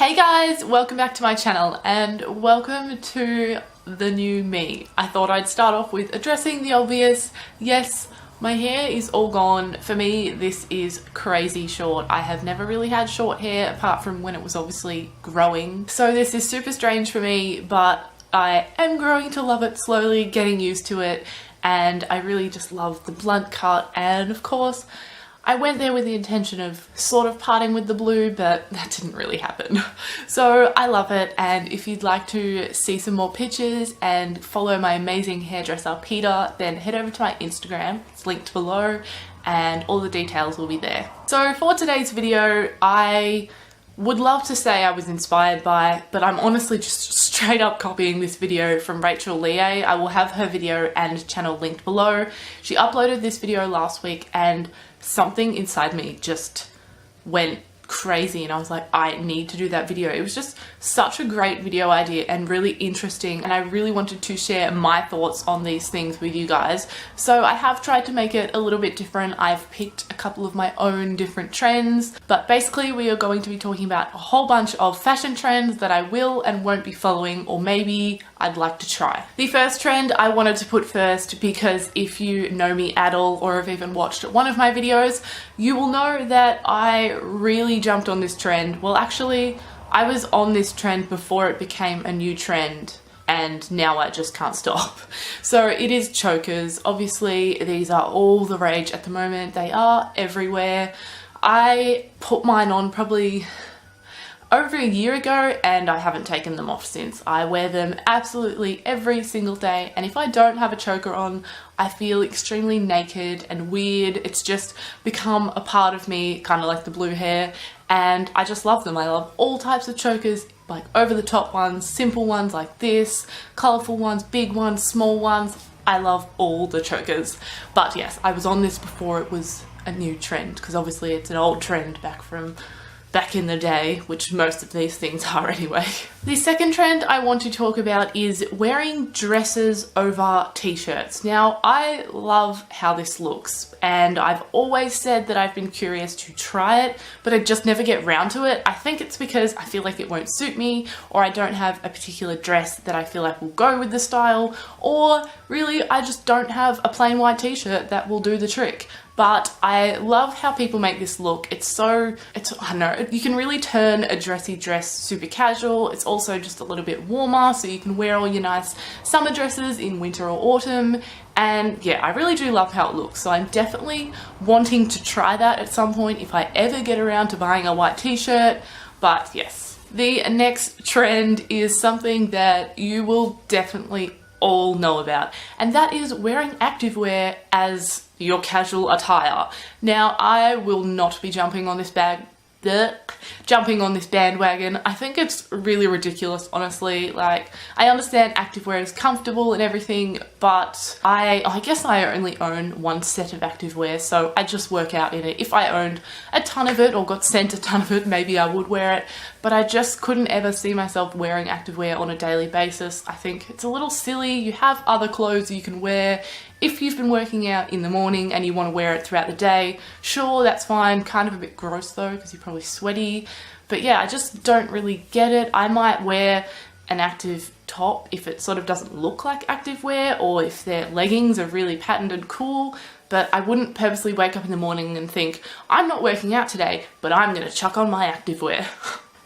Hey guys, welcome back to my channel and welcome to the new me. I thought I'd start off with addressing the obvious. Yes, my hair is all gone. For me, this is crazy short. I have never really had short hair apart from when it was obviously growing. So this is super strange for me, but I am growing to love it slowly, getting used to it, and I really just love the blunt cut. And of course, I went there with the intention of sort of parting with the blue, but that didn't really happen. So I love it, and if you'd like to see some more pictures and follow my amazing hairdresser Peter, then head over to my Instagram. It's linked below and all the details will be there. So for today's video, I would love to say I was inspired by, but I'm honestly just straight up copying this video from Rachel Leah. I will have her video and channel linked below. She uploaded this video last week and something inside me just went crazy and I was like, I need to do that video. It was just such a great video idea and really interesting, and I really wanted to share my thoughts on these things with you guys. So I have tried to make it a little bit different. I've picked a couple of my own different trends, but basically we are going to be talking about a whole bunch of fashion trends that I will and won't be following, or maybe I'd like to try. The first trend I wanted to put first because if you know me at all or have even watched one of my videos, you will know that I really jumped on this trend. Well, actually, I was on this trend before it became a new trend, and now I just can't stop. So it is chokers. Obviously, these are all the rage at the moment. They are everywhere. I put mine on probably over a year ago and I haven't taken them off since. I wear them absolutely every single day, and if I don't have a choker on, I feel extremely naked and weird. It's just become a part of me, kind of like the blue hair, and I just love them. I love all types of chokers, like over the top ones, simple ones like this, colourful ones, big ones, small ones. I love all the chokers. But yes, I was on this before it was a new trend, because obviously it's an old trend back in the day, which most of these things are anyway. The second trend I want to talk about is wearing dresses over t-shirts. Now, I love how this looks, and I've always said that I've been curious to try it, but I just never get round to it. I think it's because I feel like it won't suit me, or I don't have a particular dress that I feel like will go with the style, or really I just don't have a plain white t-shirt that will do the trick. But I love how people make this look. I don't know, you can really turn a dressy dress super casual. It's also just a little bit warmer, so you can wear all your nice summer dresses in winter or autumn. And yeah, I really do love how it looks. So I'm definitely wanting to try that at some point if I ever get around to buying a white t-shirt. But yes, the next trend is something that you will definitely all know about, and that is wearing activewear as your casual attire. Now, I will not be jumping on this bandwagon. I think it's really ridiculous, honestly. Like, I understand activewear is comfortable and everything, but I guess I only own one set of activewear, so I just work out in it. If I owned a ton of it or got sent a ton of it, maybe I would wear it, but I just couldn't ever see myself wearing activewear on a daily basis. I think it's a little silly. You have other clothes you can wear. If you've been working out in the morning and you want to wear it throughout the day, sure, that's fine. Kind of a bit gross though, because you're probably sweaty. But yeah, I just don't really get it. I might wear an active top if it sort of doesn't look like activewear, or if their leggings are really patterned and cool, but I wouldn't purposely wake up in the morning and think, I'm not working out today, but I'm gonna chuck on my activewear.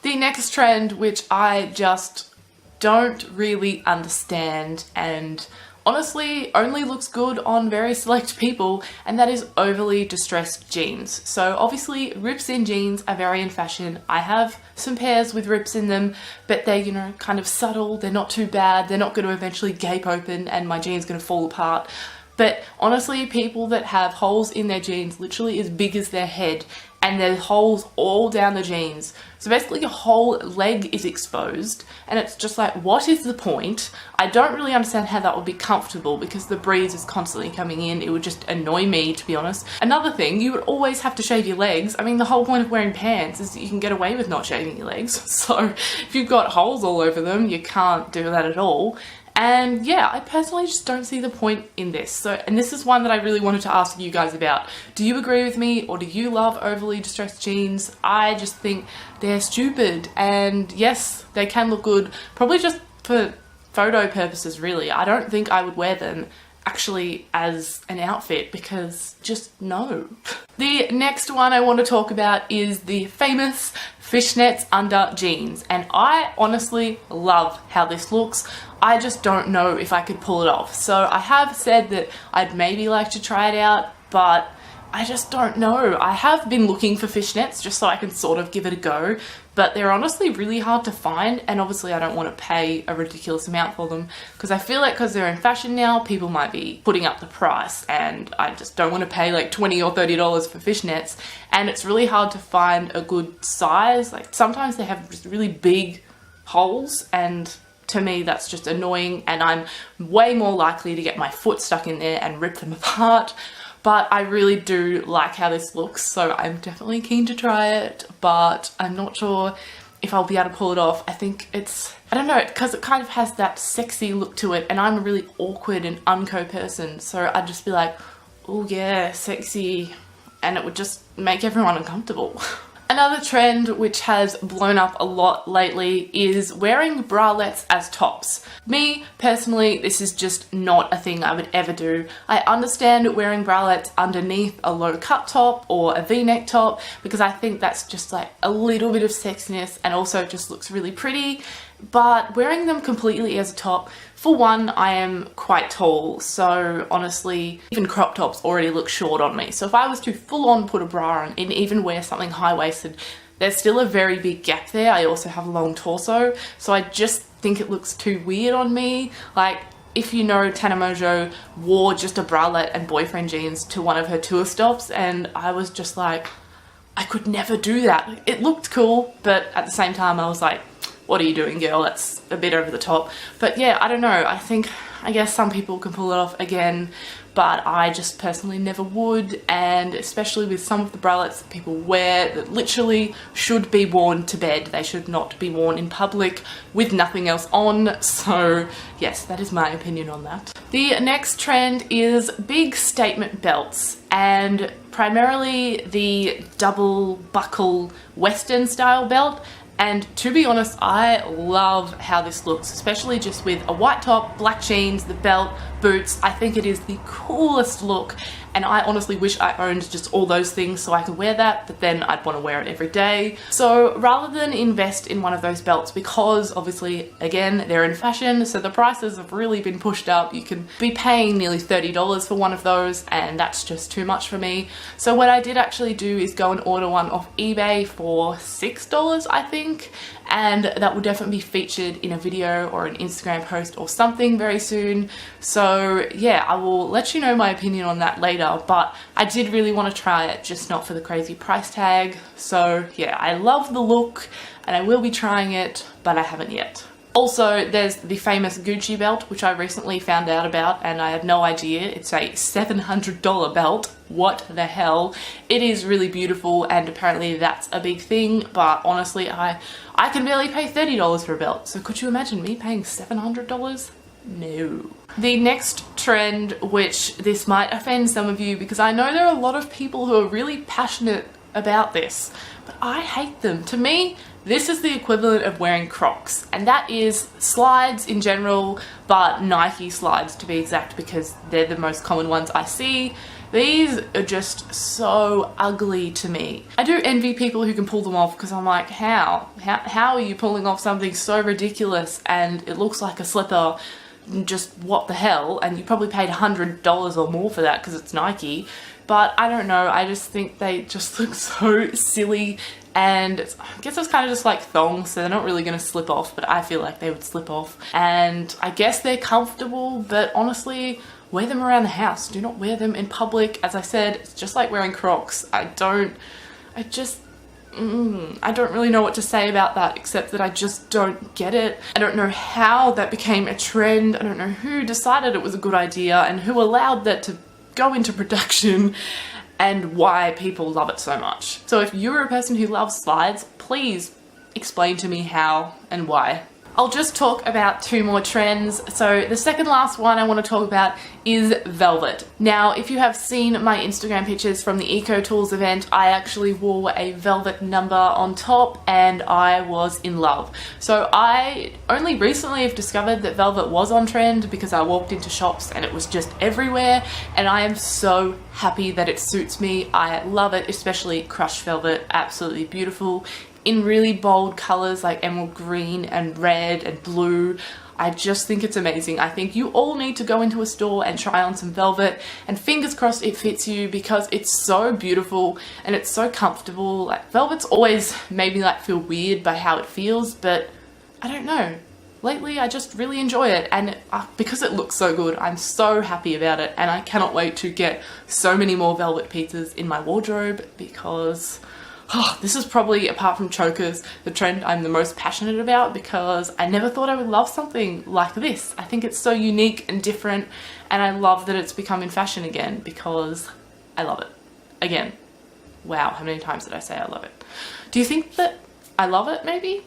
The next trend, which I just don't really understand and honestly only looks good on very select people, and that is overly distressed jeans. So obviously rips in jeans are very in fashion. I have some pairs with rips in them, but they're, you know, kind of subtle. They're not too bad. They're not going to eventually gape open and my jeans going to fall apart. But honestly, people that have holes in their jeans literally as big as their head, and there's holes all down the jeans. So basically your whole leg is exposed, and it's just like, what is the point? I don't really understand how that would be comfortable, because the breeze is constantly coming in. It would just annoy me, to be honest. Another thing, you would always have to shave your legs. I mean, the whole point of wearing pants is that you can get away with not shaving your legs. So if you've got holes all over them, you can't do that at all. And yeah, I personally just don't see the point in this. So, and this is one that I really wanted to ask you guys about. Do you agree with me, or do you love overly distressed jeans? I just think they're stupid, and yes, they can look good, probably just for photo purposes really. I don't think I would wear them actually as an outfit, because just no. The next one I want to talk about is the famous fishnets under jeans, and I honestly love how this looks. I just don't know if I could pull it off. So I have said that I'd maybe like to try it out, but I just don't know. I have been looking for fishnets just so I can sort of give it a go, but they're honestly really hard to find, and obviously I don't want to pay a ridiculous amount for them, because I feel like because they're in fashion now, people might be putting up the price, and I just don't want to pay like $20 or $30 for fishnets, and it's really hard to find a good size. Like sometimes they have just really big holes, and to me that's just annoying, and I'm way more likely to get my foot stuck in there and rip them apart. But I really do like how this looks, so I'm definitely keen to try it, but I'm not sure if I'll be able to pull it off. I think it's, I don't know, because it kind of has that sexy look to it, and I'm a really awkward and unco person, so I'd just be like, oh yeah, sexy, and it would just make everyone uncomfortable. Another trend which has blown up a lot lately is wearing bralettes as tops. Me, personally, this is just not a thing I would ever do. I understand wearing bralettes underneath a low cut top or a v-neck top, because I think that's just like a little bit of sexiness and also just looks really pretty. But wearing them completely as a top, for one, I am quite tall, so honestly, even crop tops already look short on me. So if I was to full on put a bra on and even wear something high-waisted, there's still a very big gap there. I also have a long torso, so I just think it looks too weird on me. Like, if you know, Tana Mongeau wore just a bralette and boyfriend jeans to one of her tour stops, and I was just like, I could never do that. It looked cool, but at the same time I was like, what are you doing, girl? That's a bit over the top. But yeah, I don't know. I guess some people can pull it off again, but I just personally never would. And especially with some of the bralettes that people wear that literally should be worn to bed. They should not be worn in public with nothing else on. So yes, that is my opinion on that. The next trend is big statement belts, and primarily the double buckle Western style belt. And to be honest, I love how this looks, especially just with a white top, black jeans, the belt, boots. I think it is the coolest look, and I honestly wish I owned just all those things so I could wear that, but then I'd want to wear it every day. So rather than invest in one of those belts, because obviously, again, they're in fashion, so the prices have really been pushed up. You can be paying nearly $30 for one of those, and that's just too much for me. So what I did actually do is go and order one off eBay for $6, I think, and that will definitely be featured in a video or an Instagram post or something very soon. So yeah, I will let you know my opinion on that later, but I did really want to try it, just not for the crazy price tag. So yeah, I love the look and I will be trying it, but I haven't yet. Also, there's the famous Gucci belt, which I recently found out about, and I had no idea. It's a $700 belt. What the hell? It is really beautiful, and apparently that's a big thing, but honestly, I can barely pay $30 for a belt. So could you imagine me paying $700? No. The next trend, which this might offend some of you, because I know there are a lot of people who are really passionate about this, but I hate them. To me, this is the equivalent of wearing Crocs, and that is slides in general, but Nike slides to be exact, because they're the most common ones I see. These are just so ugly to me. I do envy people who can pull them off, because I'm like, how are you pulling off something so ridiculous and it looks like a slipper? Just what the hell? And you probably paid $100 or more for that because it's Nike. But I don't know, I just think they just look so silly, and I guess it's kind of just like thongs, so they're not really going to slip off, but I feel like they would slip off. And I guess they're comfortable, but honestly, wear them around the house. Do not wear them in public. As I said, it's just like wearing Crocs. I don't really know what to say about that, except that I just don't get it. I don't know how that became a trend. I don't know who decided it was a good idea and who allowed that to go into production, and why people love it so much. So if you're a person who loves slides, please explain to me how and why. I'll just talk about two more trends. So the second last one I want to talk about is velvet. Now, if you have seen my Instagram pictures from the Eco Tools event, I actually wore a velvet number on top and I was in love. So I only recently have discovered that velvet was on trend because I walked into shops and it was just everywhere, and I am so happy that it suits me. I love it, especially crushed velvet, absolutely beautiful. In really bold colors like emerald green and red and blue. I just think it's amazing. I think you all need to go into a store and try on some velvet, and fingers crossed it fits you because it's so beautiful and it's so comfortable. Like, velvet's always made me like feel weird by how it feels, but I don't know. Lately I just really enjoy it, and because it looks so good, I'm so happy about it, and I cannot wait to get so many more velvet pieces in my wardrobe because this is probably, apart from chokers, the trend I'm the most passionate about because I never thought I would love something like this. I think it's so unique and different, and I love that it's become in fashion again because I love it. Again, wow, how many times did I say I love it? Do you think that I love it, maybe?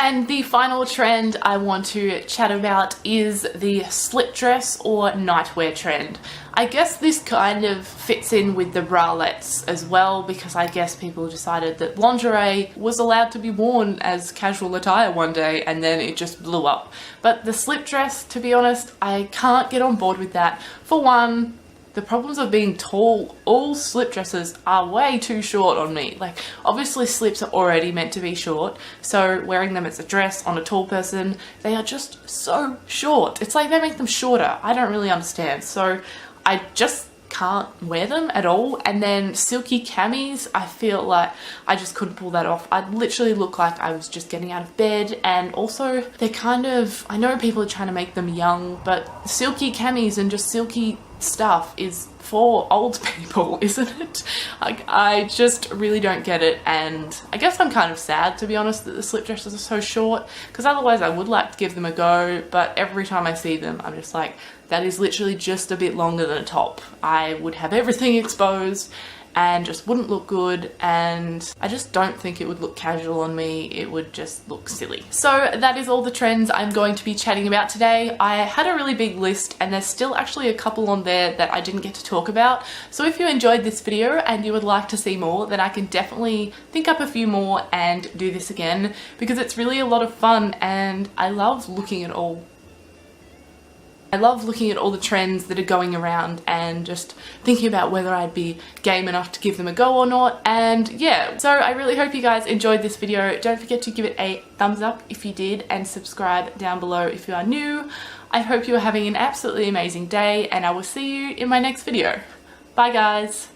And the final trend I want to chat about is the slip dress or nightwear trend. I guess this kind of fits in with the bralettes as well, because I guess people decided that lingerie was allowed to be worn as casual attire one day and then it just blew up. But the slip dress, to be honest, I can't get on board with that. For one, the problems of being tall, all slip dresses are way too short on me. Like, obviously slips are already meant to be short, so wearing them as a dress on a tall person, they are just so short. It's like they make them shorter. I don't really understand. So I just can't wear them at all. And then silky camis, I feel like I just couldn't pull that off. I'd literally look like I was just getting out of bed, and also they're kind of, I know people are trying to make them young, but silky camis and just silky stuff is for old people, isn't it? Like, I just really don't get it, and I guess I'm kind of sad, to be honest, that the slip dresses are so short, because otherwise I would like to give them a go, but every time I see them I'm just like, that is literally just a bit longer than a top. I would have everything exposed and just wouldn't look good, and I just don't think it would look casual on me. It would just look silly. So that is all the trends I'm going to be chatting about today. I had a really big list and there's still actually a couple on there that I didn't get to talk about. So if you enjoyed this video and you would like to see more, then I can definitely think up a few more and do this again, because it's really a lot of fun and I love looking at all the trends that are going around and just thinking about whether I'd be game enough to give them a go or not. And yeah, so I really hope you guys enjoyed this video. Don't forget to give it a thumbs up if you did, and subscribe down below if you are new. I hope you are having an absolutely amazing day, and I will see you in my next video. Bye guys.